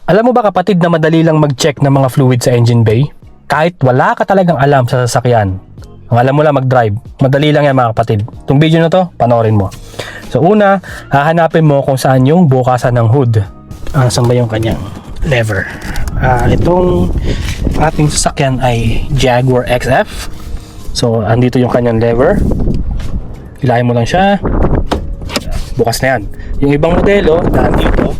Alam mo ba kapatid na madali lang mag-check ng mga fluid sa engine bay? Kahit wala ka talagang alam sa sasakyan. Ang alam mo lang mag-drive. Madali lang yan mga kapatid. Itong video na to, panoorin mo. So una, hahanapin mo kung saan yung bukasan ng hood. Saan ba yung kanyang lever? Itong ating sasakyan ay Jaguar XF. So andito yung kanyang lever. Hilahin mo lang siya. Bukas na yan. Yung ibang modelo na andito,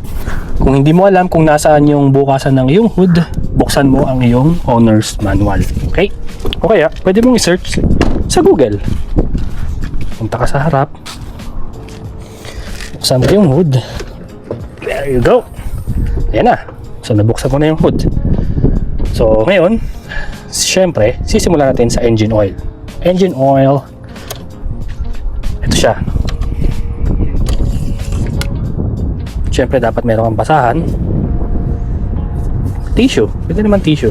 kung hindi mo alam kung nasaan yung bukasan ng iyong hood, buksan mo ang iyong owner's manual. Okay? O kaya, pwede mong i-search sa Google. Punta ka sa harap. Buksan mo yung hood. There you go. Ayan na. So, nabuksan mo na yung hood. So, ngayon, syempre, sisimulan natin sa engine oil. Engine oil. Ito siya. Siyempre dapat meron kang basahan. Tissue, pwede naman tissue.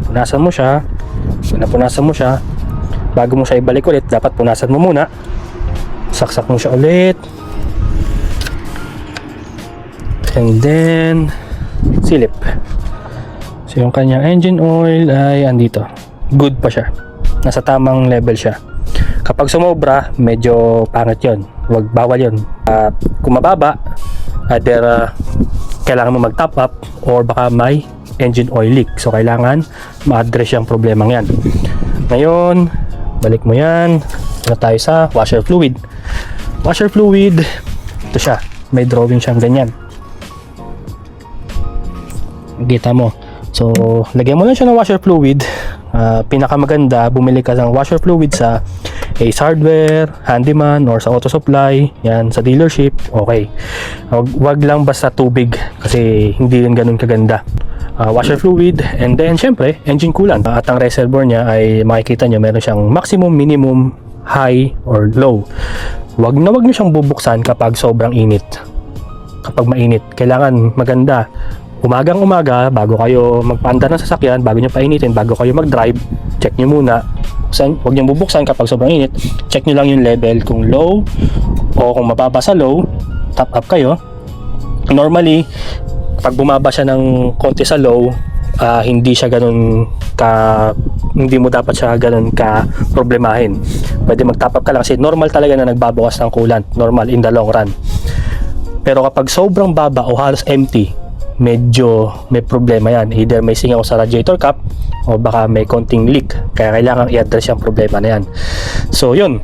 Punasan mo siya. Punasan mo siya. Bago mo siya ibalik ulit, dapat punasan mo muna. Saksak mo siya ulit. And then silip. So yung kanyang engine oil ay andito. Good pa siya. Nasa tamang level siya. Kapag sumobra, medyo pangit yun. Huwag, bawal yun. Kung mababa, either kailangan mo mag-top up or baka may engine oil leak. So kailangan ma-address yung problemang yan. Ngayon, balik mo yan. Punta tayo sa washer fluid. Washer fluid, ito siya. May drawing siyang ganyan. Kita mo. So, lagyan mo lang siya ng washer fluid. Pinakamaganda, bumili ka ng washer fluid sa Ace Hardware, Handyman, or sa Auto Supply. Yan, sa dealership, okay. Wag lang basta tubig kasi hindi rin ganun kaganda. Washer fluid, and then syempre, engine coolant. At ang reservoir niya ay makikita nyo, meron siyang maximum, minimum, high, or low. Wag na wag nyo siyang bubuksan kapag sobrang init. Kapag mainit, kailangan maganda. Umagang-umaga, bago kayo magpaandar ng sasakyan, bago nyo painitin, bago kayo mag-drive, check nyo muna. Huwag nyo bubuksan kapag sobrang init. Check nyo lang yung level kung low o kung mababa sa low, top up kayo. Normally, pag bumaba siya ng konti sa low, hindi siya ganun hindi mo dapat siya ganun ka problemahin. Pwede mag-top up ka lang kasi normal talaga na nagbabawas ng coolant, normal in the long run. Pero kapag sobrang baba o halos empty, medyo may problema yan. Either may singaw sa radiator cap o baka may konting leak. Kaya kailangan i-address yung problema na yan. So yun,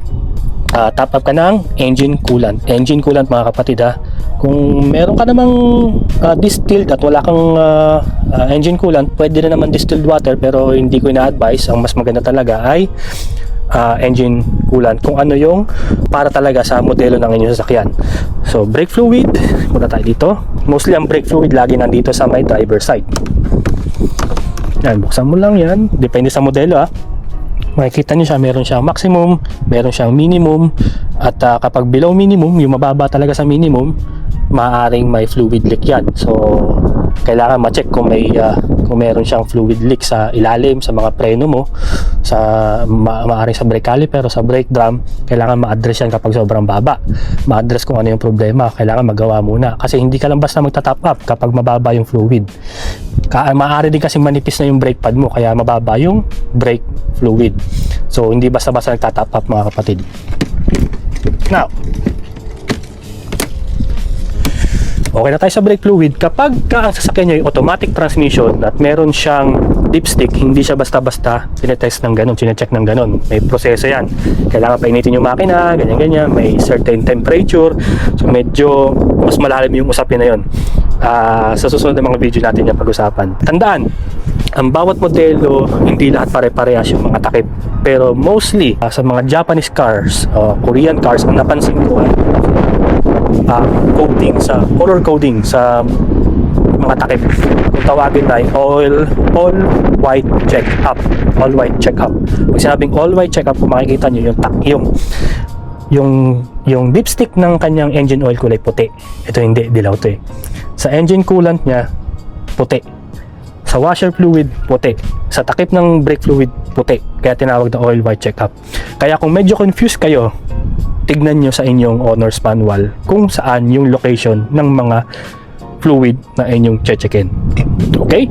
top up ka ng engine coolant. Engine coolant mga kapatid ha. Kung meron ka namang distilled at wala kang engine coolant, pwede na naman distilled water, pero hindi ko ina-advise. Ang mas maganda talaga ay engine coolant, kung ano yung para talaga sa modelo ng inyong sasakyan. So brake fluid, punta tayo dito. Mostly ang brake fluid lagi nandito sa may driver side. Yan, buksan mo lang yan, depende sa modelo ha. Makikita nyo siya, meron siyang maximum, meron siyang minimum, at kapag below minimum, yung mababa talaga sa minimum, maaaring may fluid leak yan. So kailangan ma-check kung meron siyang fluid leak sa ilalim, sa mga preno mo, sa maaaring sa brake caliper o sa brake drum. Kailangan ma-address yan kapag sobrang baba. Ma-address kung ano yung problema, kailangan magawa muna, kasi hindi ka lang basta magta-top up kapag mababa yung fluid. Maaari din kasi manipis na yung brake pad mo, kaya mababa yung brake fluid. So hindi basta-basta nagta-top up mga kapatid. Now, okay na tayo sa brake fluid. Kapag ang sasakyan nyo yung automatic transmission at meron siyang dipstick, hindi siya basta-basta sinetest ng ganun, sinecheck ng ganun. May proseso yan. Kailangan painitin yung makina, ganyan-ganyan. May certain temperature. So medyo mas malalim yung usapin na yun. Sa susunod na mga video natin yung pag-usapan. Tandaan, ang bawat modelo, hindi lahat pare-parehas yung mga takip. Pero mostly, sa mga Japanese cars, Korean cars, ang napansin ko ay coding, sa color coding sa mga takip. Kung tawagin na all white check up. All white check up. Pag sinabing all white check up, kung makikita nyo yung dipstick ng kanyang engine oil kulay puti. Ito hindi, dilaw to eh. Sa engine coolant niya, puti. Sa washer fluid, puti. Sa takip ng brake fluid, puti. Kaya tinawag na oil white check up. Kaya kung medyo confused kayo, tignan nyo sa inyong owner's manual kung saan yung location ng mga fluid na inyong checkin. Okay?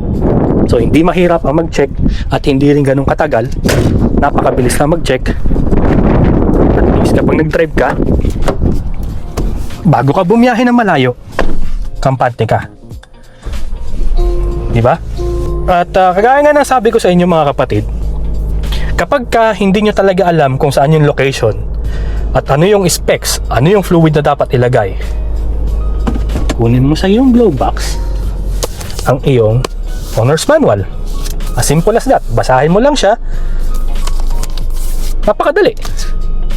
So, hindi mahirap ang mag-check at hindi rin ganun katagal. Napakabilis na mag-check. At least kapag nag-drive ka, bago ka bumiyahe ng malayo, kampante ka. Diba? At kagaya nga ng sabi ko sa inyo mga kapatid, kapag hindi nyo talaga alam kung saan yung location at ano yung specs, ano yung fluid na dapat ilagay, kunin mo sa iyong glove box ang iyong owner's manual. As simple as that. Basahin mo lang siya. Napakadali.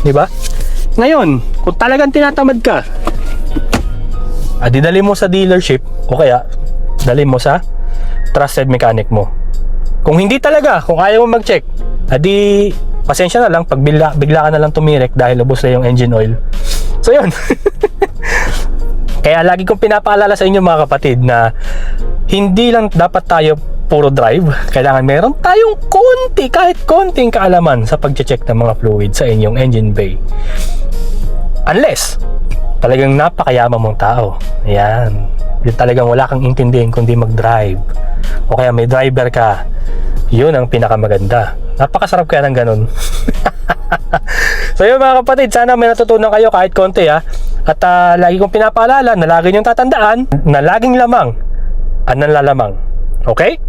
Diba? Ngayon, kung talagang tinatamad ka, dali mo sa dealership o kaya dali mo sa trusted mechanic mo. Kung hindi talaga, kung ayaw mo mag-check, pasensya na lang pag bigla ka na lang tumirek dahil ubos na yung engine oil. So yun. Kaya lagi kong pinapaalala sa inyo mga kapatid na hindi lang dapat tayo puro drive. Kailangan meron tayong kahit konting kaalaman sa pag-check ng mga fluid sa inyong engine bay. Unless talagang napakayaman mong tao. Ayan. Yung talagang wala kang intindihin kundi mag-drive. O kaya may driver ka. Yun ang pinakamaganda. Napakasarap kaya ng ganun. So yun mga kapatid, sana may natutunan kayo kahit konti ha. At lagi kong pinapaalala na lagi niyong tatandaan na laging lamang ang nanlalamang. Okay?